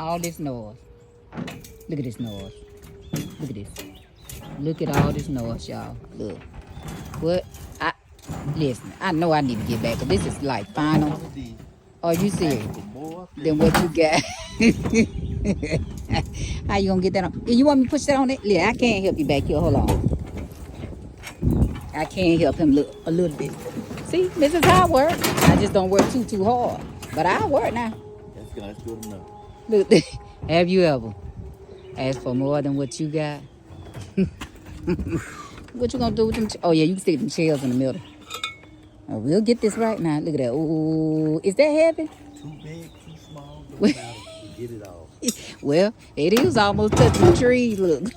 all this noise. Look at this noise. Look at this. Look at all this noise, y'all. Look. What? Listen, I know I need to get back, but this is like final. Are you serious? Then what you got? How you gonna get that on? You want me to push that on it? Yeah, I can't help you back here. Hold on. I can't help him a little bit. See, this is how I work. I just don't work too hard. But I work now. That's good enough. Look, have you ever asked for more than what you got? What you gonna do with them? Oh yeah, you can stick them shells in the middle. Oh, we'll get this right now. Look at that. Ooh, is that heavy? Too big, too small. Don't matter. Get it all. Well, it is almost touching the tree. Look.